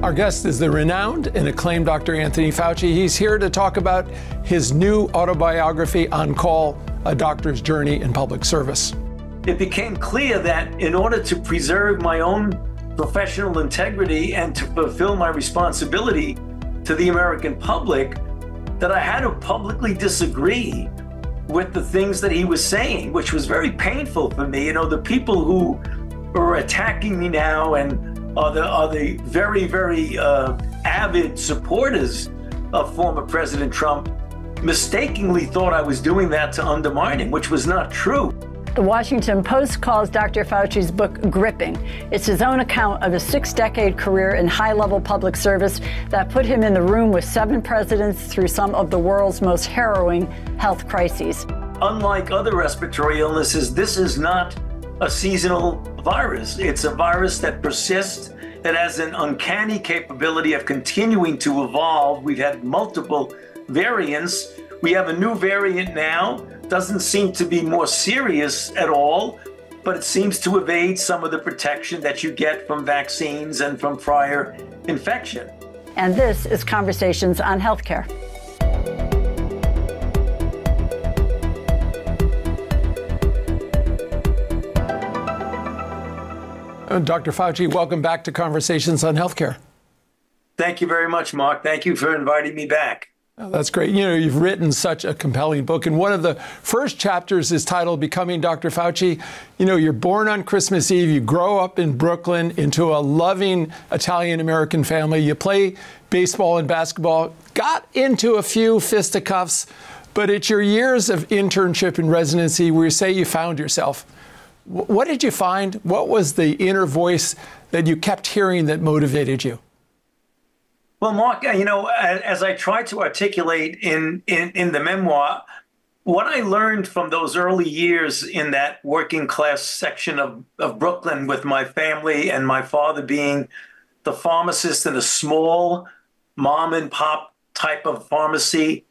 Our guest is the renowned and acclaimed Dr. Anthony Fauci. He's here to talk about his new autobiography, On Call, A Doctor's Journey in Public Service. It became clear that in order to preserve my own professional integrity and to fulfill my responsibility to the American public, that I had to publicly disagree with the things that he was saying, which was very painful for me. You know, the people who are attacking me now and are the very, very avid supporters of former President Trump mistakenly thought I was doing that to undermine him, which was not true. The Washington Post calls Dr. Fauci's book gripping. It's his own account of a 6-decade career in high-level public service that put him in the room with 7 presidents through some of the world's most harrowing health crises. Unlike other respiratory illnesses, this is not a seasonal virus. It's a virus that persists, that has an uncanny capability of continuing to evolve. We've had multiple variants. We have a new variant now. Doesn't seem to be more serious at all, but it seems to evade some of the protection that you get from vaccines and from prior infection. And this is Conversations on Healthcare. Dr. Fauci, welcome back to Conversations on Healthcare. Thank you very much, Mark. Thank you for inviting me back. Oh, that's great. You know, you've written such a compelling book, and one of the first chapters is titled Becoming Dr. Fauci. You know, you're born on Christmas Eve. You grow up in Brooklyn into a loving Italian-American family. You play baseball and basketball, got into a few fisticuffs, but it's your years of internship and residency where you say you found yourself. What did you find? What was the inner voice that you kept hearing that motivated you? Well, Mark, you know, as I tried to articulate in the memoir, what I learned from those early years in that working class section of Brooklyn with my family and my father being the pharmacist in a small mom and pop type of pharmacy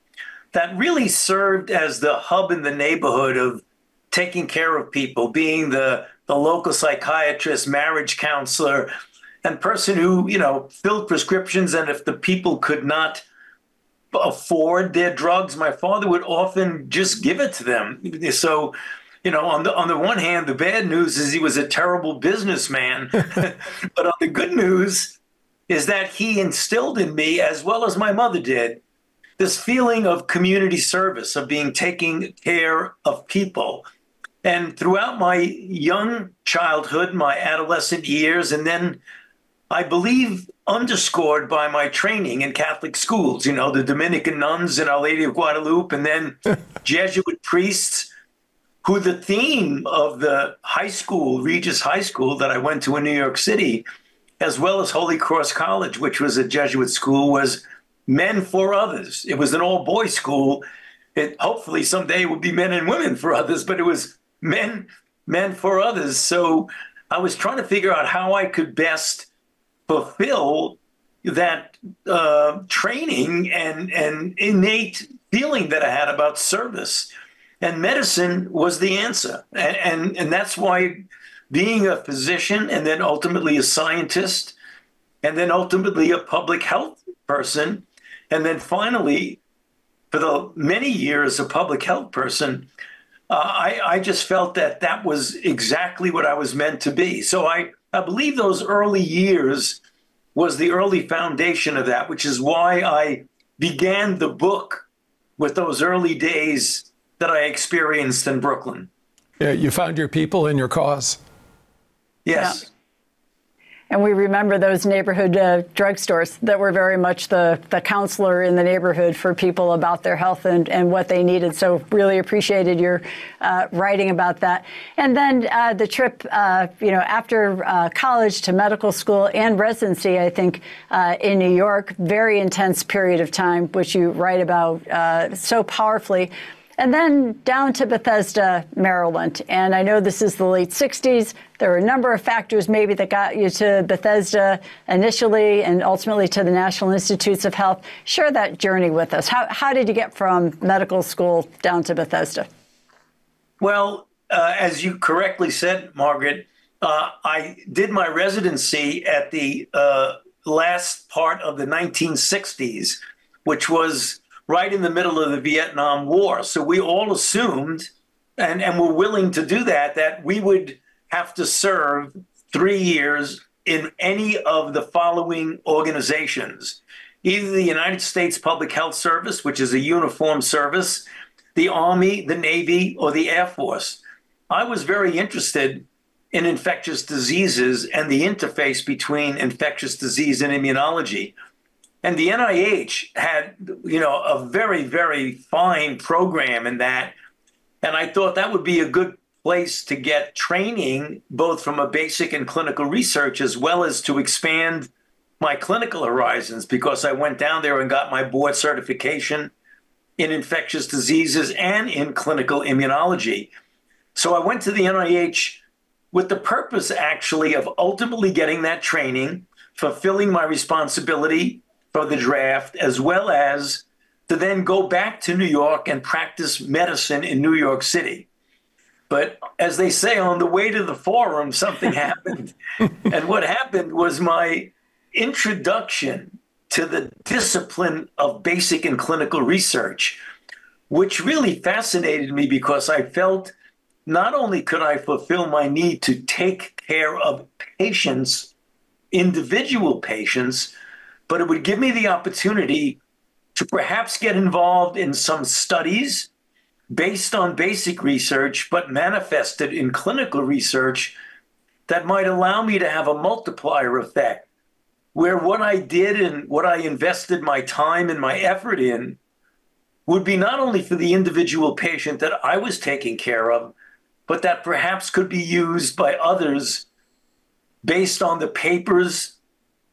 that really served as the hub in the neighborhood of taking care of people, being the local psychiatrist, marriage counselor, and person who, you know, filled prescriptions. And if the people could not afford their drugs, my father would often just give it to them. So, you know, on the one hand, the bad news is he was a terrible businessman. But on the good news is that he instilled in me, as well as my mother did, this feeling of community service, of being taking care of people. And throughout my young childhood, my adolescent years, and then I believe underscored by my training in Catholic schools, you know, the Dominican nuns in Our Lady of Guadalupe, and then Jesuit priests, who the theme of the high school, Regis High School that I went to in New York City, as well as Holy Cross College, which was a Jesuit school, was men for others. It was an all-boys school. It hopefully someday would be men and women for others, but it was men for others. So I was trying to figure out how I could best fulfill that training and innate feeling that I had about service. And medicine was the answer. And that's why being a physician and then ultimately a scientist and then ultimately a public health person and then finally, for the many years, a public health person, I just felt that that was exactly what I was meant to be. So I believe those early years was the early foundation of that, which is why I began the book with those early days that I experienced in Brooklyn. Yeah, you found your people and your cause. Yes. Yeah. And we remember those neighborhood drugstores that were very much the counselor in the neighborhood for people about their health and what they needed. So really appreciated your writing about that. And then the trip, you know, after college to medical school and residency, I think, in New York, very intense period of time, which you write about so powerfully. And then down to Bethesda, Maryland. And I know this is the late 60s. There were a number of factors maybe that got you to Bethesda initially and ultimately to the National Institutes of Health. Share that journey with us. How did you get from medical school down to Bethesda? Well, as you correctly said, Margaret, I did my residency at the last part of the 1960s, which was right in the middle of the Vietnam War. So we all assumed, and were willing to do that we would have to serve 3 years in any of the following organizations: either the United States Public Health Service, which is a uniformed service, the Army, the Navy, or the Air Force. I was very interested in infectious diseases and the interface between infectious disease and immunology. And the NIH had, a very, very fine program in that. And I thought that would be a good place to get training, both from a basic and clinical research, as well as to expand my clinical horizons, because I went down there and got my board certification in infectious diseases and in clinical immunology. So I went to the NIH with the purpose, actually, of ultimately getting that training, fulfilling my responsibility for the draft, as well as to then go back to New York and practice medicine in New York City. But as they say, on the way to the forum, something happened. And what happened was my introduction to the discipline of basic and clinical research, which really fascinated me, because I felt not only could I fulfill my need to take care of patients, individual patients, but it would give me the opportunity to perhaps get involved in some studies based on basic research, but manifested in clinical research that might allow me to have a multiplier effect, where what I did and what I invested my time and my effort in would be not only for the individual patient that I was taking care of, but that perhaps could be used by others based on the papers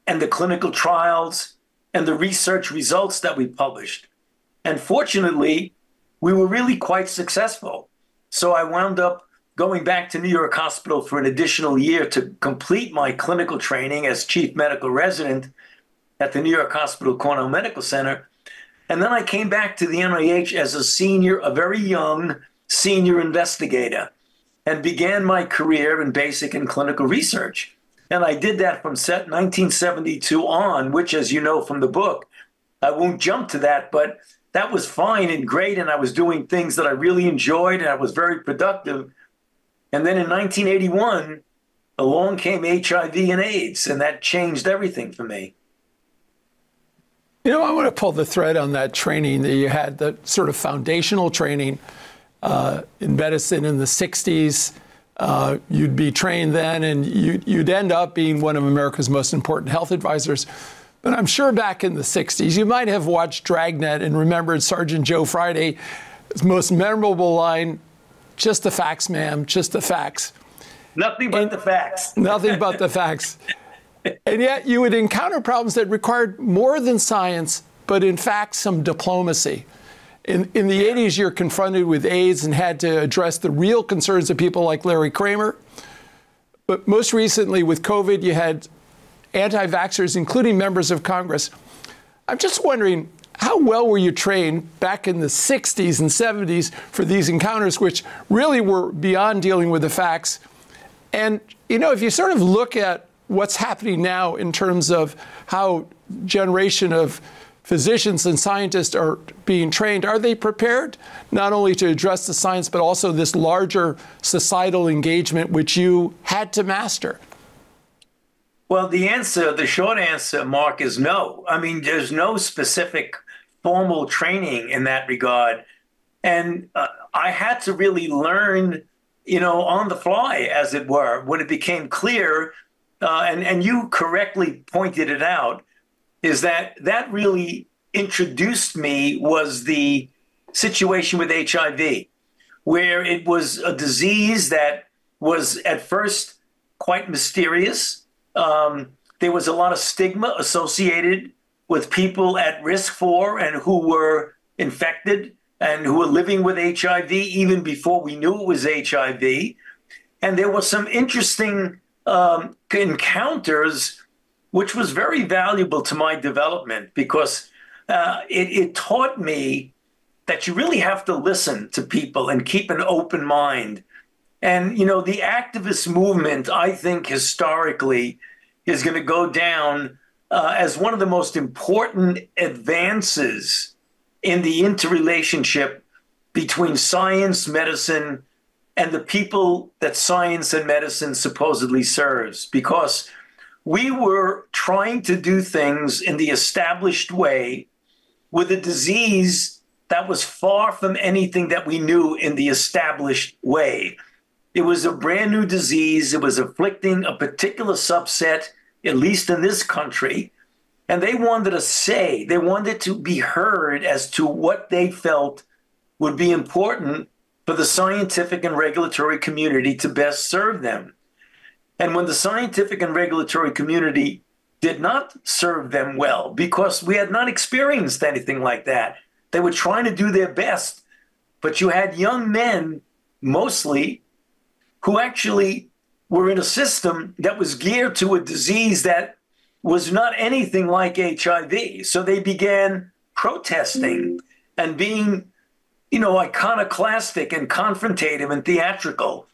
and the clinical trials and the research results that we published. And fortunately, we were really quite successful. So I wound up going back to New York Hospital for an additional year to complete my clinical training as chief medical resident at the New York Hospital Cornell Medical Center. And then I came back to the NIH as a very young senior investigator, and began my career in basic and clinical research. And I did that from 1972 on, which, as you know from the book, I won't jump to that, but that was fine and great. And I was doing things that I really enjoyed, and I was very productive. And then in 1981, along came HIV and AIDS, and that changed everything for me. I want to pull the thread on that training that you had, the sort of foundational training in medicine in the 60s. You'd be trained then, and you'd end up being one of America's most important health advisors. But I'm sure back in the 60s, you might have watched Dragnet and remembered Sergeant Joe Friday's most memorable line, "Just the facts, ma'am, just the facts." Nothing but the facts. Nothing but the facts. And yet you would encounter problems that required more than science, but in fact some diplomacy. In the 80s, you're confronted with AIDS and had to address the real concerns of people like Larry Kramer. But most recently with COVID, you had anti-vaxxers, including members of Congress. I'm just wondering, how well were you trained back in the 60s and 70s for these encounters, which really were beyond dealing with the facts? And, if you sort of look at what's happening now in terms of how generation of physicians and scientists are being trained, are they prepared not only to address the science, but also this larger societal engagement, which you had to master? Well, the short answer, Mark, is no. I mean, there's no specific formal training in that regard. And I had to really learn, on the fly, as it were, when it became clear, and you correctly pointed it out, is that really introduced me was the situation with HIV, where it was a disease that was at first quite mysterious. There was a lot of stigma associated with people at risk for and who were infected and who were living with HIV even before we knew it was HIV. And there were some interesting encounters, which was very valuable to my development, because it taught me that you really have to listen to people and keep an open mind. And, the activist movement, I think, historically, is going to go down as one of the most important advances in the interrelationship between science, medicine, and the people that science and medicine supposedly serves, because we were trying to do things in the established way with a disease that was far from anything that we knew in the established way. It was a brand new disease. It was afflicting a particular subset, at least in this country. And they wanted a say. They wanted to be heard as to what they felt would be important for the scientific and regulatory community to best serve them. And when the scientific and regulatory community did not serve them well, because we had not experienced anything like that, they were trying to do their best. But you had young men, mostly, who actually were in a system that was geared to a disease that was not anything like HIV. So they began protesting and being, iconoclastic and confrontative and theatrical.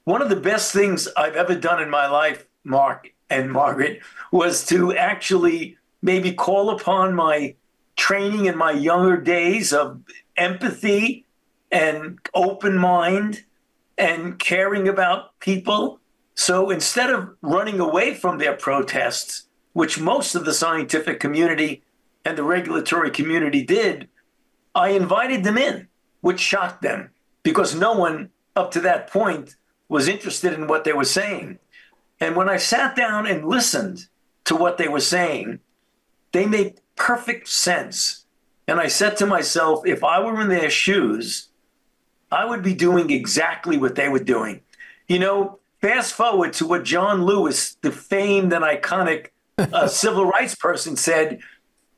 One of the best things I've ever done in my life, Mark and Margaret, was to actually maybe call upon my training in my younger days of empathy and open mind and caring about people. So instead of running away from their protests, which most of the scientific community and the regulatory community did, I invited them in, which shocked them, because no one up to that point was interested in what they were saying. And when I sat down and listened to what they were saying, they made perfect sense. And I said to myself, if I were in their shoes, I would be doing exactly what they were doing. Fast forward to what John Lewis, the famed and iconic civil rights person, said,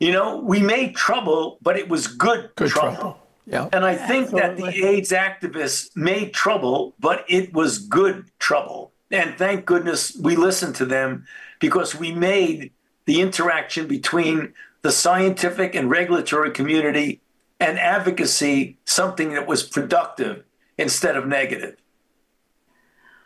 we made trouble, but it was good trouble. Yeah. And I think that the AIDS activists made trouble, but it was good trouble. And thank goodness we listened to them, because we made the interaction between the scientific and regulatory community and advocacy something that was productive instead of negative.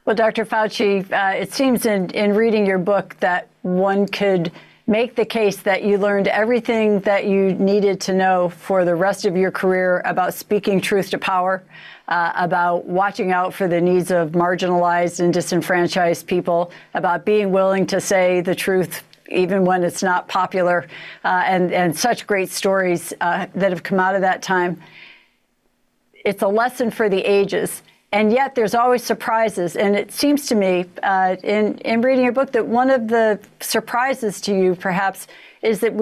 Well, Dr. Fauci, it seems in reading your book that one could make the case that you learned everything that you needed to know for the rest of your career about speaking truth to power, about watching out for the needs of marginalized and disenfranchised people, about being willing to say the truth even when it's not popular, and such great stories that have come out of that time. It's a lesson for the ages. And yet there's always surprises. And it seems to me in reading your book that one of the surprises to you, perhaps, is that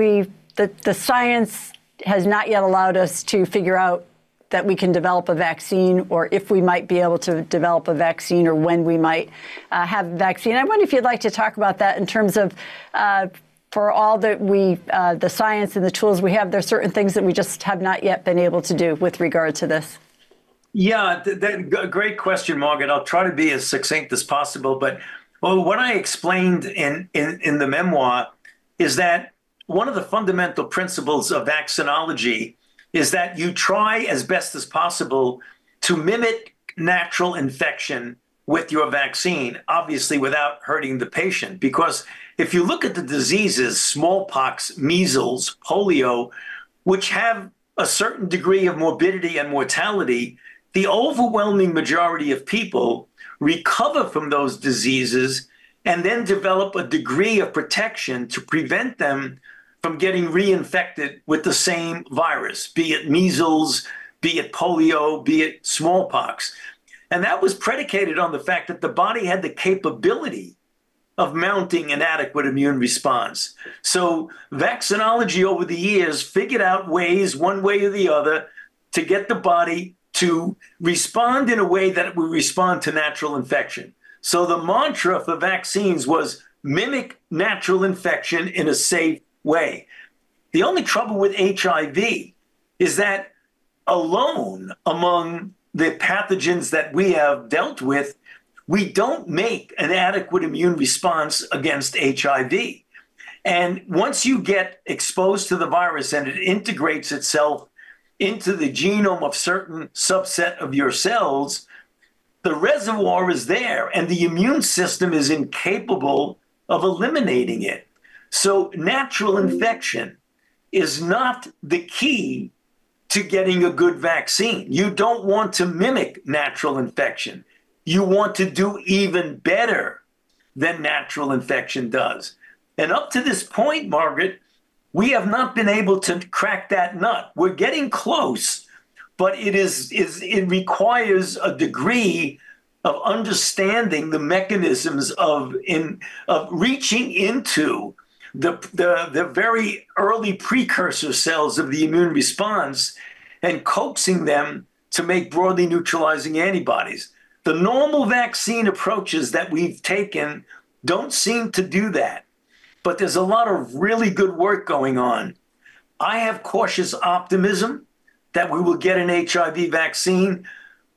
the science has not yet allowed us to figure out that we can develop a vaccine, or if we might be able to develop a vaccine, or when we might have a vaccine. I wonder if you'd like to talk about that in terms of for all that the science and the tools we have, there's certain things that we just have not yet been able to do with regard to this. Yeah, great question, Margaret. I'll try to be as succinct as possible. But what I explained in the memoir is that one of the fundamental principles of vaccinology is that you try as best as possible to mimic natural infection with your vaccine, obviously without hurting the patient. Because if you look at the diseases, smallpox, measles, polio, which have a certain degree of morbidity and mortality, the overwhelming majority of people recover from those diseases and then develop a degree of protection to prevent them from getting reinfected with the same virus, be it measles, be it polio, be it smallpox. And that was predicated on the fact that the body had the capability of mounting an adequate immune response. So vaccinology over the years figured out ways, one way or the other, to get the body to respond in a way that it would respond to natural infection. So the mantra for vaccines was mimic natural infection in a safe way. The only trouble with HIV is that alone among the pathogens that we have dealt with, we don't make an adequate immune response against HIV. And once you get exposed to the virus and it integrates itself into the genome of certain subset of your cells, the reservoir is there and the immune system is incapable of eliminating it. So natural infection is not the key to getting a good vaccine. You don't want to mimic natural infection. You want to do even better than natural infection does. And up to this point, Margaret, we have not been able to crack that nut. We're getting close, but it requires a degree of understanding the mechanisms of reaching into the very early precursor cells of the immune response and coaxing them to make broadly neutralizing antibodies. The normal vaccine approaches that we've taken don't seem to do that, but there's a lot of really good work going on. I have cautious optimism that we will get an HIV vaccine,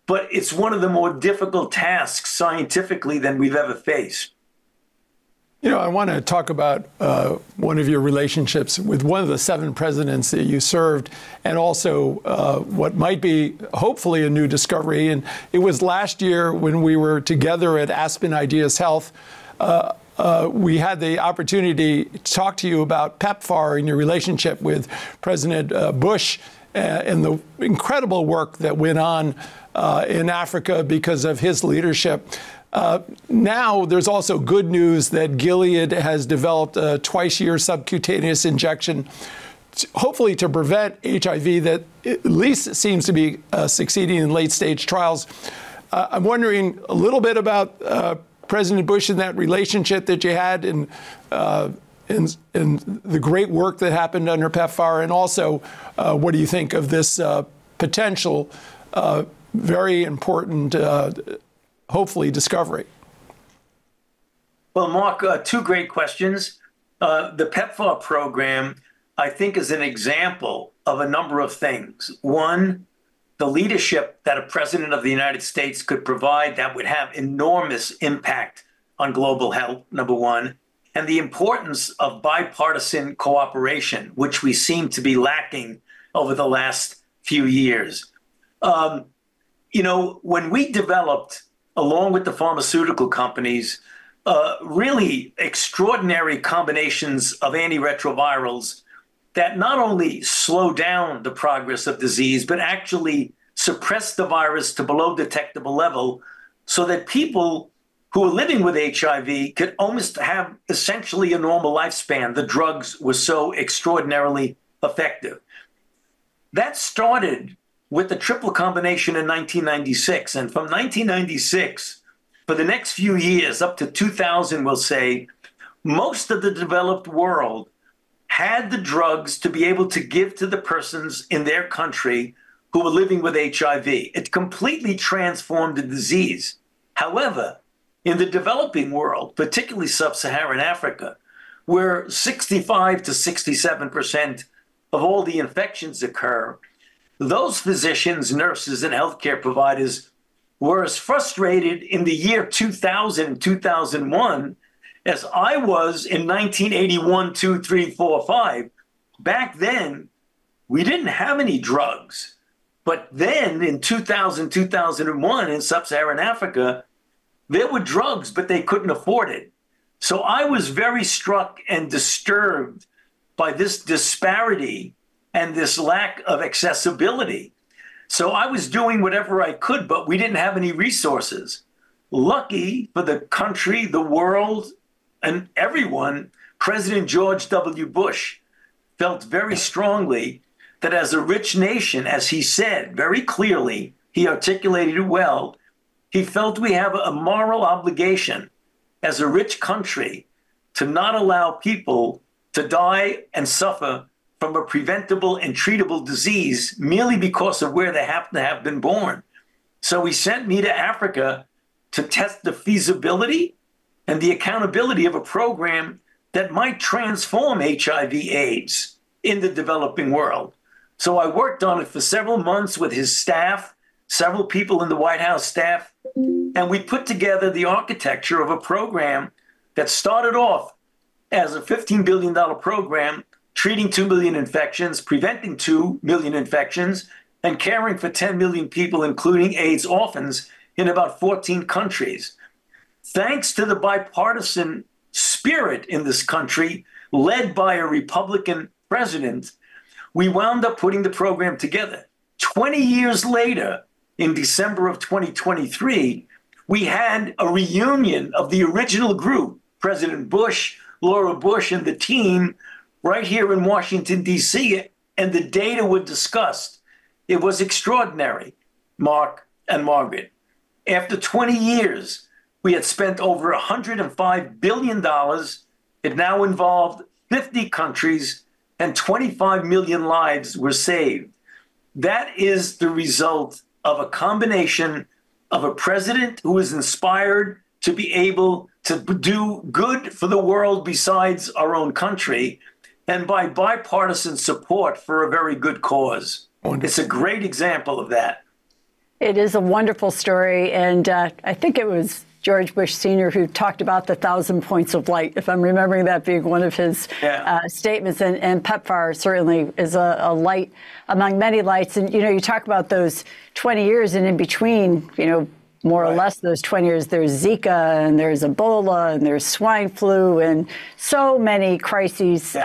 but it's one of the more difficult tasks scientifically than we've ever faced. You know, I want to talk about one of your relationships with one of the 7 presidents that you served, and also what might be hopefully a new discovery. And it was last year when we were together at Aspen Ideas Health. We had the opportunity to talk to you about PEPFAR and your relationship with President Bush and the incredible work that went on in Africa because of his leadership. Now there's also good news that Gilead has developed a twice-year subcutaneous injection, hopefully to prevent HIV, that at least seems to be succeeding in late-stage trials. I'm wondering a little bit about President Bush and that relationship that you had, and the great work that happened under PEPFAR, and also what do you think of this potential very important hopefully discovery? Well, Mark, 2 great questions. The PEPFAR program, I think, is an example of a number of things. One, the leadership that a president of the United States could provide that would have enormous impact on global health, number one, and the importance of bipartisan cooperation, which we seem to be lacking over the last few years. You know, when we developed, along with the pharmaceutical companies, really extraordinary combinations of antiretrovirals that not only slow down the progress of disease, but actually suppress the virus to below detectable level so that people who are living with HIV could almost have essentially a normal lifespan. The drugs were so extraordinarily effective. That started with the triple combination in 1996. And from 1996, for the next few years, up to 2000, we'll say, most of the developed world had the drugs to be able to give to the persons in their country who were living with HIV. It completely transformed the disease. However, in the developing world, particularly sub-Saharan Africa, where 65 to 67% of all the infections occur, those physicians, nurses, and healthcare providers were as frustrated in the year 2000 and 2001 as I was in 1981, 2, 3, 4, 5. Back then, we didn't have any drugs. But then in 2000, 2001, in sub-Saharan Africa, there were drugs, but they couldn't afford it. So I was very struck and disturbed by this disparity and this lack of accessibility. So I was doing whatever I could, but we didn't have any resources. Lucky for the country, the world, and everyone, President George W. Bush felt very strongly that as a rich nation, as he said very clearly, he articulated it well, he felt we have a moral obligation as a rich country to not allow people to die and suffer from a preventable and treatable disease merely because of where they happen to have been born. So he sent me to Africa to test the feasibility and the accountability of a program that might transform HIV/AIDS in the developing world. So I worked on it for several months with his staff, several people in the White House staff, and we put together the architecture of a program that started off as a $15 billion program, treating 2 million infections, preventing 2 million infections, and caring for 10 million people, including AIDS orphans, in about 14 countries. Thanks to the bipartisan spirit in this country, led by a Republican president, we wound up putting the program together. 20 years later, in December of 2023, we had a reunion of the original group, President Bush, Laura Bush, and the team right here in Washington, D.C., and the data were discussed. It was extraordinary, Mark and Margaret. After 20 years, we had spent over $105 billion. It now involved 50 countries, and 25 million lives were saved. That is the result of a combination of a president who is inspired to be able to do good for the world besides our own country, and by bipartisan support for a very good cause. Wonderful. It's a great example of that. It is a wonderful story, and I think it was George Bush Sr. who talked about the 1,000 points of light, if I'm remembering that being one of his statements. And PEPFAR certainly is a light among many lights. And, you talk about those 20 years, and in between, more or less those 20 years, there's Zika, and there's Ebola, and there's swine flu, and so many crises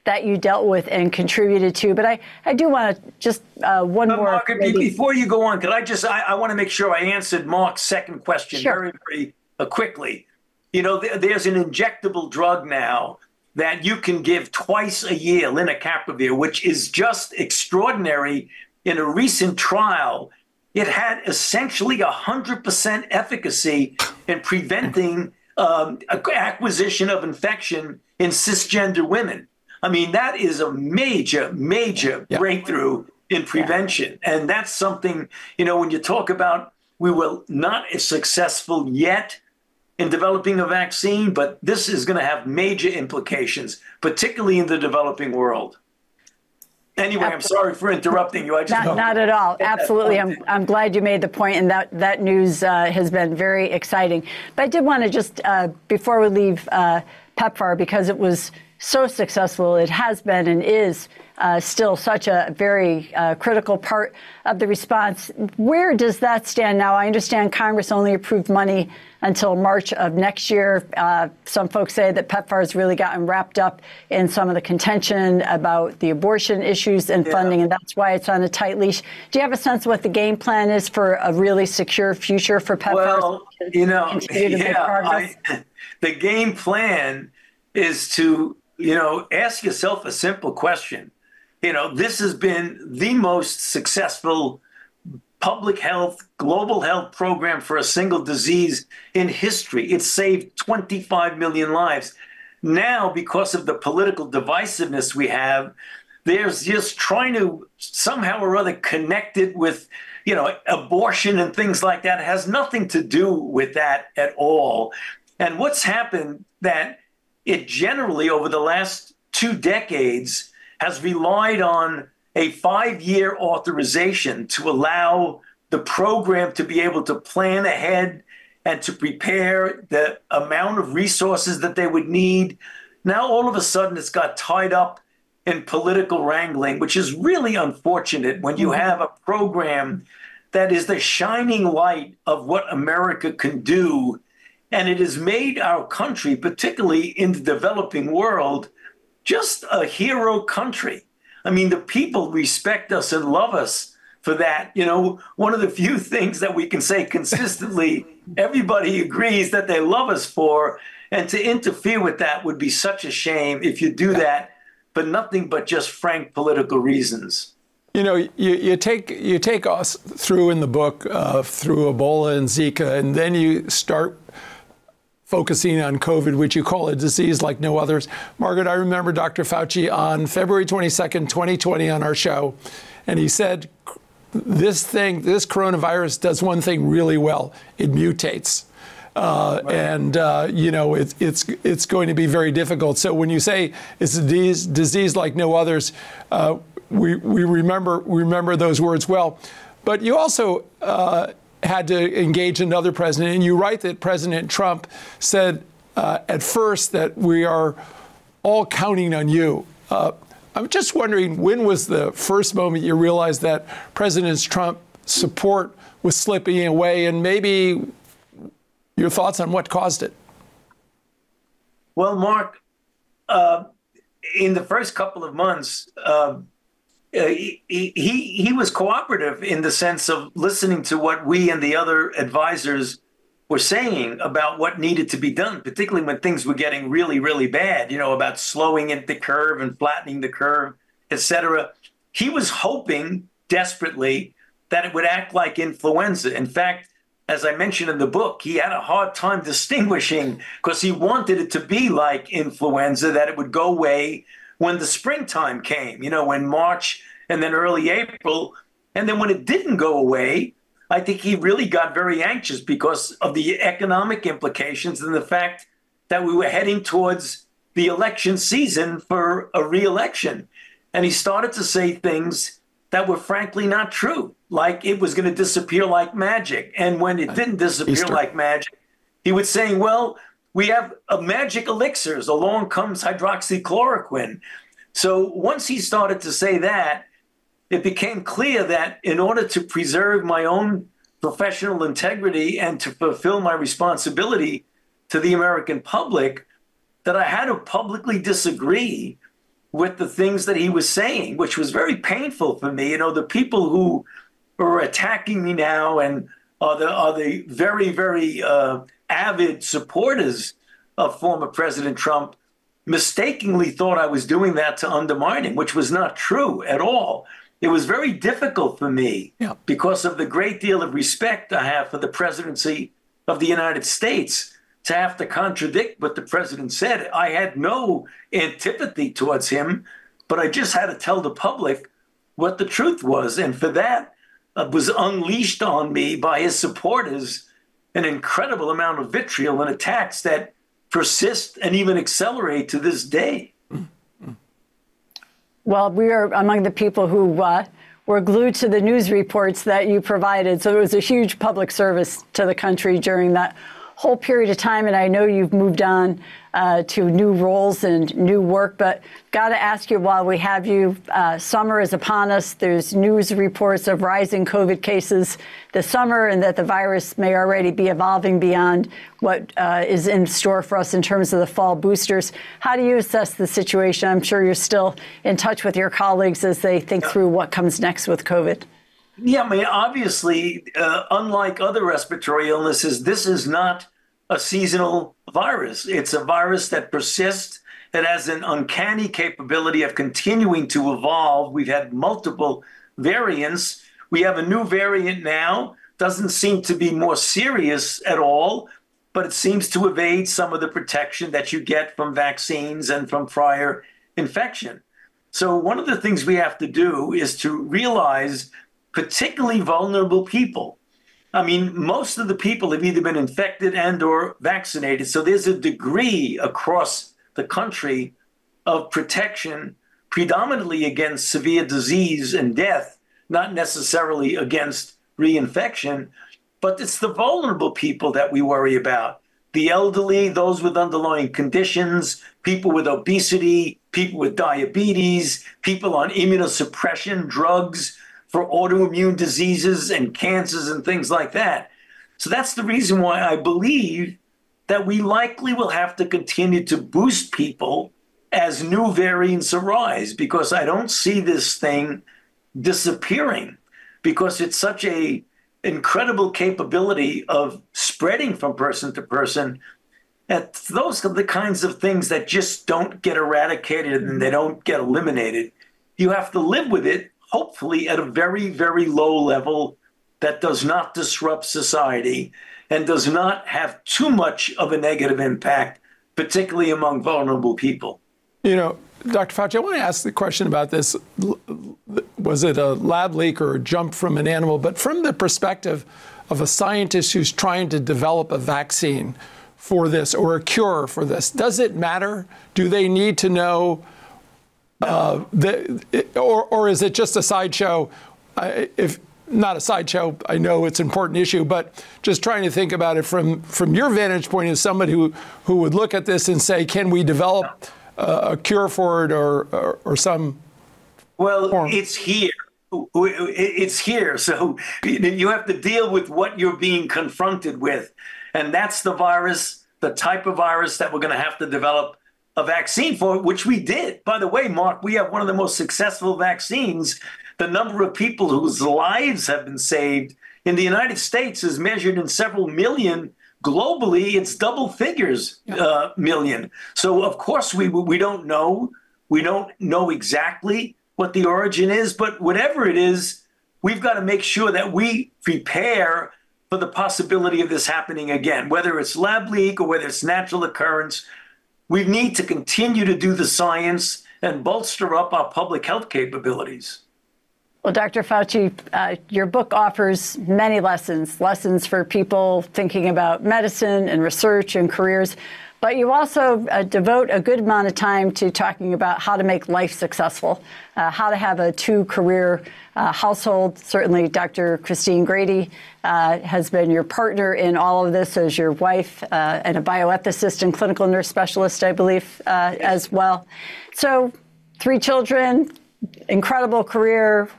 that you dealt with and contributed to. But I do want to just one more. Mark, before you go on, could I want to make sure I answered Mark's second question very, very quickly. There's an injectable drug now that you can give twice a year, lenacapavir, which is just extraordinary. In a recent trial, it had essentially 100% efficacy in preventing acquisition of infection in cisgender women. I mean, that is a major, major breakthrough in prevention. And that's something, when you talk about we were not as successful yet in developing a vaccine, but this is going to have major implications, particularly in the developing world. Anyway, I'm sorry for interrupting you. Not at all. Absolutely. I'm glad you made the point, and that news has been very exciting. But I did want to just, before we leave PEPFAR, because it was so successful, it has been and is still such a very critical part of the response. Where does that stand now? I understand Congress only approved money until March of next year. Some folks say that PEPFAR has really gotten wrapped up in some of the contention about the abortion issues and funding, and that's why it's on a tight leash. Do you have a sense of what the game plan is for a really secure future for PEPFAR? Well, the game plan is to ask yourself a simple question. This has been the most successful public health, global health program for a single disease in history. It saved 25 million lives. Now, because of the political divisiveness we have, there's just trying to somehow or other connect it with, abortion and things like that. It has nothing to do with that at all. And what's happened that it generally, over the last 2 decades, has relied on a 5-year authorization to allow the program to be able to plan ahead and to prepare the amount of resources that they would need. Now, all of a sudden, it's got tied up in political wrangling, which is really unfortunate when you have a program that is the shining light of what America can do. And it has made our country, particularly in the developing world, just a hero country. I mean, the people respect us and love us for that. One of the few things that we can say consistently, everybody agrees that they love us for, and to interfere with that would be such a shame if you do that, but nothing but just frank political reasons. You take us through in the book, through Ebola and Zika, and then you start focusing on COVID, which you call a disease like no others. Margaret, I remember Dr. Fauci on February 22nd, 2020 on our show, and he said, this coronavirus does one thing really well. It mutates. And it's going to be very difficult. So when you say it's a disease like no others, we remember those words well. But you also had to engage another president, and you write that President Trump said at first that we are all counting on you. I'm just wondering, when was the first moment you realized that President Trump's support was slipping away, and maybe your thoughts on what caused it? Well, Mark, in the first couple of months, he was cooperative in the sense of listening to what we and the other advisors were saying about what needed to be done, particularly when things were getting really, really bad, about slowing the curve and flattening the curve, et cetera. He was hoping desperately that it would act like influenza. In fact, as I mentioned in the book, he had a hard time distinguishing because he wanted it to be like influenza, that it would go away when the springtime came, when March and then early April. And then when it didn't go away, I think he really got very anxious because of the economic implications and the fact that we were heading towards the election season for a re-election. And he started to say things that were frankly not true, like it was going to disappear like magic. And when it didn't disappear like magic, he was saying, well, we have magic elixirs. Along comes hydroxychloroquine. So once he started to say that, it became clear that in order to preserve my own professional integrity and to fulfill my responsibility to the American public, that I had to publicly disagree with the things that he was saying, which was very painful for me. The people who are attacking me now and are the very, very avid supporters of former President Trump mistakenly thought I was doing that to undermine him, which was not true at all. It was very difficult for me because of the great deal of respect I have for the presidency of the United States to have to contradict what the president said. I had no antipathy towards him, but I just had to tell the public what the truth was. And for that was unleashed on me by his supporters an incredible amount of vitriol and attacks that persist and even accelerate to this day. Well, we are among the people who were glued to the news reports that you provided. So it was a huge public service to the country during that whole period of time. And I know you've moved on to new roles and new work, but got to ask you while we have you, summer is upon us. There's news reports of rising COVID cases this summer and that the virus may already be evolving beyond what is in store for us in terms of the fall boosters. How do you assess the situation? I'm sure you're still in touch with your colleagues as they think through what comes next with COVID. Yeah, I mean, obviously, unlike other respiratory illnesses, this is not a seasonal virus. It's a virus that persists. It has an uncanny capability of continuing to evolve. We've had multiple variants. We have a new variant now. Doesn't seem to be more serious at all, but it seems to evade some of the protection that you get from vaccines and from prior infection. So one of the things we have to do is to realize particularly vulnerable people. I mean, most of the people have either been infected and or vaccinated. So there's a degree across the country of protection, predominantly against severe disease and death, not necessarily against reinfection, but it's the vulnerable people that we worry about. The elderly, those with underlying conditions, people with obesity, people with diabetes, people on immunosuppression drugs for autoimmune diseases and cancers and things like that. So that's the reason why I believe that we likely will have to continue to boost people as new variants arise, because I don't see this thing disappearing, because it's such a incredible capability of spreading from person to person. That those are the kinds of things that just don't get eradicated and they don't get eliminated. You have to live with it, hopefully at a very, very low level that does not disrupt society and does not have too much of a negative impact, particularly among vulnerable people. Dr. Fauci, I want to ask the question about this. Was it a lab leak or a jump from an animal? But from the perspective of a scientist who's trying to develop a vaccine for this or a cure for this, does it matter? Do they need to know? Or is it just a sideshow? If not a sideshow, I know it's an important issue, but just trying to think about it from your vantage point as somebody who would look at this and say, can we develop a cure for it or some form? It's here. It's here. So you have to deal with what you're being confronted with. And that's the virus, the type of virus that we're going to have to develop a vaccine for it, which we did. By the way, Mark, we have one of the most successful vaccines. The number of people whose lives have been saved in the United States is measured in several million. Globally, it's double figures million. So, of course, we don't know. We don't know exactly what the origin is, but whatever it is, we've got to make sure that we prepare for the possibility of this happening again, whether it's lab leak or whether it's natural occurrence. We need to continue to do the science and bolster up our public health capabilities. Well, Dr. Fauci, your book offers many lessons for people thinking about medicine and research and careers. But you also devote a good amount of time to talking about how to make life successful, how to have a two-career household. Certainly, Dr. Christine Grady has been your partner in all of this as your wife and a bioethicist and clinical nurse specialist, I believe, as well. So 3 children, incredible career,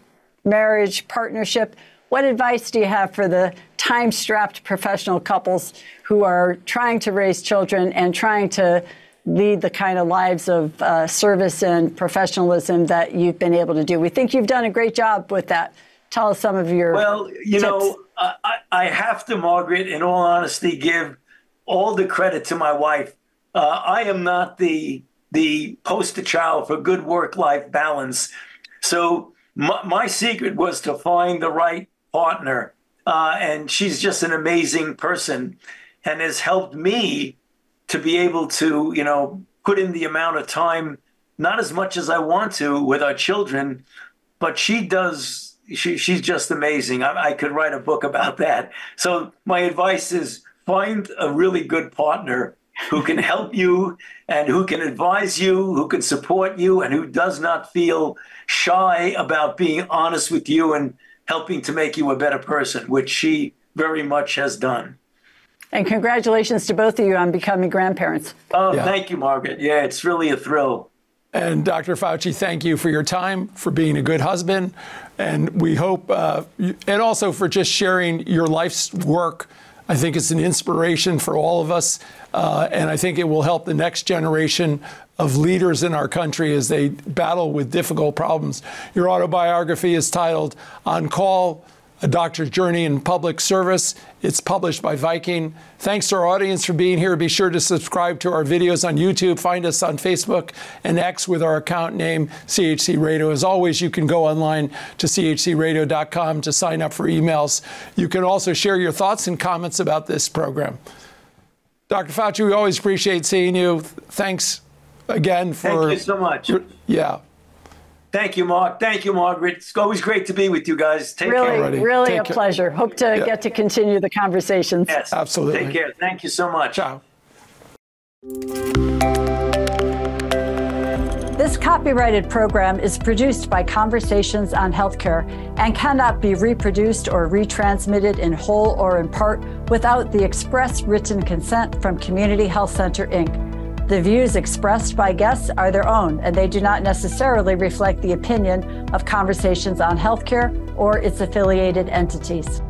marriage, partnership. What advice do you have for the time-strapped professional couples who are trying to raise children and trying to lead the kind of lives of service and professionalism that you've been able to do? We think you've done a great job with that. Tell us some of your tips. Know, I have to, Margaret, in all honesty, give all the credit to my wife. I am not the poster child for good work-life balance. So my secret was to find the right partner. And she's just an amazing person and has helped me to be able to, put in the amount of time, not as much as I want to with our children, but she does. She's just amazing. I could write a book about that. So my advice is find a really good partner who can help you and who can advise you, who can support you, and who does not feel shy about being honest with you and helping to make you a better person, which she very much has done. And congratulations to both of you on becoming grandparents. Oh, yeah. Thank you, Margaret. Yeah, it's really a thrill. And Dr. Fauci, thank you for your time, for being a good husband. And we hope, and also for just sharing your life's work. I think it's an inspiration for all of us. And I think it will help the next generation of leaders in our country as they battle with difficult problems. Your autobiography is titled On Call, A Doctor's Journey in Public Service. It's published by Viking. Thanks to our audience for being here. Be sure to subscribe to our videos on YouTube. Find us on Facebook and X with our account name, CHC Radio. As always, you can go online to chcradio.com to sign up for emails. You can also share your thoughts and comments about this program. Dr. Fauci, we always appreciate seeing you. Thanks again for... Thank you so much. Yeah. Thank you, Mark. Thank you, Margaret. It's always great to be with you guys. Take care. Really a pleasure. Hope to get to continue the conversations. Yes, absolutely. Take care. Thank you so much. Ciao. This copyrighted program is produced by Conversations on Healthcare and cannot be reproduced or retransmitted in whole or in part without the express written consent from Community Health Center, Inc. The views expressed by guests are their own, and they do not necessarily reflect the opinion of Conversations on Healthcare or its affiliated entities.